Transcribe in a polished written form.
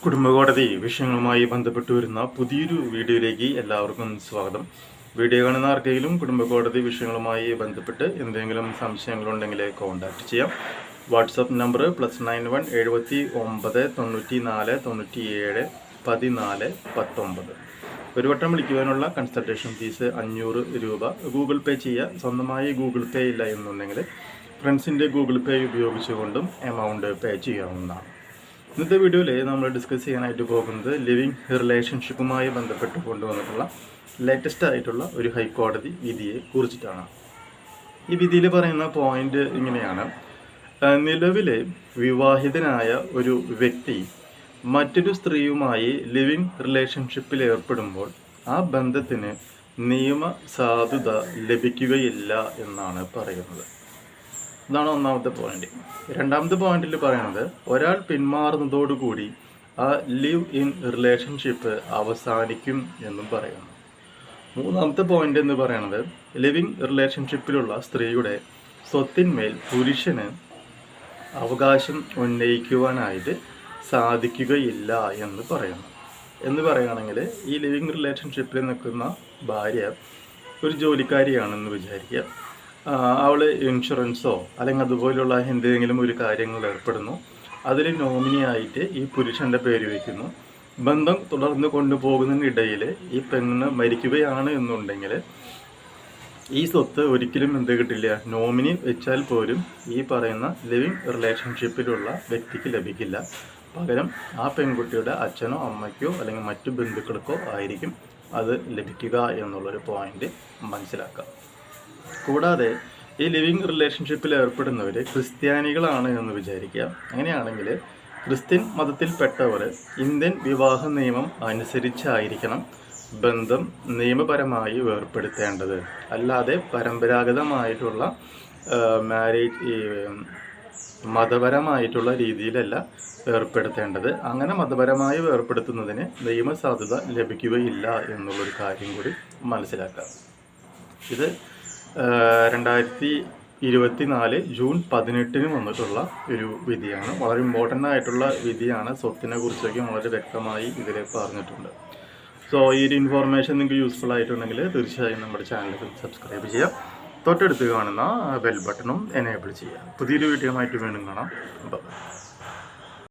കുടുംബകോടതി വിഷയങ്ങളുമായി ബന്ധപ്പെട്ട് വരുന്ന പുതിയൊരു വീഡിയോയിലേക്ക് എല്ലാവർക്കും സ്വാഗതം. വീഡിയോ കാണുന്ന ആർക്കെങ്കിലും കുടുംബകോടതി വിഷയങ്ങളുമായി ബന്ധപ്പെട്ട് എന്തെങ്കിലും സംശയങ്ങളുണ്ടെങ്കിൽ കോൺടാക്റ്റ് ചെയ്യാം. WhatsApp number +91 79 94 97 14 19. ഒരു വട്ടം വിളിക്കുവാനുള്ള കൺസൾട്ടേഷൻ ഫീസ് 500 രൂപ. ഗൂഗിൾ പേ ചെയ്യുക. സ്വന്തമായി ഗൂഗിൾ പേ ഇല്ല എന്നുണ്ടെങ്കിൽ ഫ്രണ്ട്സിൻ്റെ ഗൂഗിൾ പേ ഉപയോഗിച്ചുകൊണ്ടും എമൗണ്ട് പേ ചെയ്യാവുന്നതാണ്. ഇന്നത്തെ വീഡിയോയിൽ നമ്മൾ ഡിസ്കസ് ചെയ്യാനായിട്ട് പോകുന്നത് ലിവിങ് റിലേഷൻഷിപ്പുമായി ബന്ധപ്പെട്ട് കൊണ്ടുവന്നിട്ടുള്ള ലേറ്റസ്റ്റ് ആയിട്ടുള്ള ഒരു ഹൈക്കോടതി വിധിയെ കുറിച്ചിട്ടാണ്. ഈ വിധിയിൽ പറയുന്ന പോയിന്റ് ഇങ്ങനെയാണ്: നിലവിൽ വിവാഹിതനായ ഒരു വ്യക്തി മറ്റൊരു സ്ത്രീയുമായി ലിവിങ് റിലേഷൻഷിപ്പിൽ ഏർപ്പെടുമ്പോൾ ആ ബന്ധത്തിന് നിയമ സാധുത ലഭിക്കുകയില്ല എന്നാണ് പറയുന്നത്. ഇതാണ് ഒന്നാമത്തെ പോയിന്റ്. രണ്ടാമത്തെ പോയിന്റിൽ പറയുന്നത് ഒരാൾ പിന്മാറുന്നതോടുകൂടി ആ ലിവ് ഇൻ റിലേഷൻഷിപ്പ് അവസാനിക്കും എന്നും പറയുന്നു. മൂന്നാമത്തെ പോയിന്റ് എന്ന് പറയുന്നത് ലിവിങ് റിലേഷൻഷിപ്പിലുള്ള സ്ത്രീയുടെ സ്വത്തിന്മേൽ പുരുഷന് അവകാശം ഉന്നയിക്കുവാനായിട്ട് സാധിക്കുകയില്ല എന്ന് പറയുന്നു. എന്ന് പറയുകയാണെങ്കിൽ ഈ ലിവിങ് റിലേഷൻഷിപ്പിൽ നിൽക്കുന്ന ഭാര്യ ഒരു ജോലിക്കാരിയാണെന്ന് വിചാരിക്കുക. അവൾ ഇൻഷുറൻസോ അല്ലെങ്കിൽ അതുപോലെയുള്ള എന്തെങ്കിലും ഒരു കാര്യങ്ങൾ ഏർപ്പെടുന്നു. അതിൽ നോമിനിയായിട്ട് ഈ പുരുഷൻ്റെ പേര് വയ്ക്കുന്നു. ബന്ധം തുടർന്ന് കൊണ്ടുപോകുന്നതിനിടയിൽ ഈ പെണ്ണ് മരിക്കുകയാണ് എന്നുണ്ടെങ്കിൽ ഈ സ്വത്ത് ഒരിക്കലും എന്ത് കിട്ടില്ല, നോമിനി വെച്ചാൽ പോലും ഈ പറയുന്ന ലിവിങ് റിലേഷൻഷിപ്പിലുള്ള വ്യക്തിക്ക് ലഭിക്കില്ല. പകരം ആ പെൺകുട്ടിയുടെ അച്ഛനോ അമ്മയ്ക്കോ അല്ലെങ്കിൽ മറ്റു ബന്ധുക്കൾക്കോ ആയിരിക്കും അത് ലഭിക്കുക എന്നുള്ളൊരു പോയിന്റ് മനസ്സിലാക്കാം. കൂടാതെ ഈ ലിവിങ് റിലേഷൻഷിപ്പിൽ ഏർപ്പെടുന്നവർ ക്രിസ്ത്യാനികളാണ് എന്ന് വിചാരിക്കുക. അങ്ങനെയാണെങ്കിൽ ക്രിസ്ത്യൻ മതത്തിൽപ്പെട്ടവർ ഇന്ത്യൻ വിവാഹ നിയമം അനുസരിച്ചായിരിക്കണം ബന്ധം നിയമപരമായി വേർപ്പെടുത്തേണ്ടത്. അല്ലാതെ പരമ്പരാഗതമായിട്ടുള്ള മാരേജ് മതപരമായിട്ടുള്ള രീതിയിലല്ല ഏർപ്പെടുത്തേണ്ടത്. അങ്ങനെ മതപരമായി വേർപ്പെടുത്തുന്നതിന് നിയമസാധുത ലഭിക്കുകയില്ല എന്നുള്ളൊരു കാര്യം കൂടി മനസ്സിലാക്കാം. ഇത് 2024 ജൂൺ 18 വന്നിട്ടുള്ള ഒരു വിധിയാണ്. വളരെ ഇമ്പോർട്ടൻ്റ് ആയിട്ടുള്ള വിധിയാണ്. സ്വത്തിനെ കുറിച്ചൊക്കെ വളരെ വ്യക്തമായി ഇതിൽ പറഞ്ഞിട്ടുണ്ട്. സോ ഈ ഒരു ഇൻഫോർമേഷൻ നിങ്ങൾക്ക് യൂസ്ഫുൾ ആയിട്ടുണ്ടെങ്കിൽ തീർച്ചയായും നമ്മുടെ ചാനൽ സബ്സ്ക്രൈബ് ചെയ്യാം. തൊട്ടടുത്ത് കാണുന്ന ബെൽ ബട്ടണും എനേബിൾ ചെയ്യാം. പുതിയൊരു വീഡിയോ ആയിട്ട് വീണ്ടും കാണാം. ബൈ.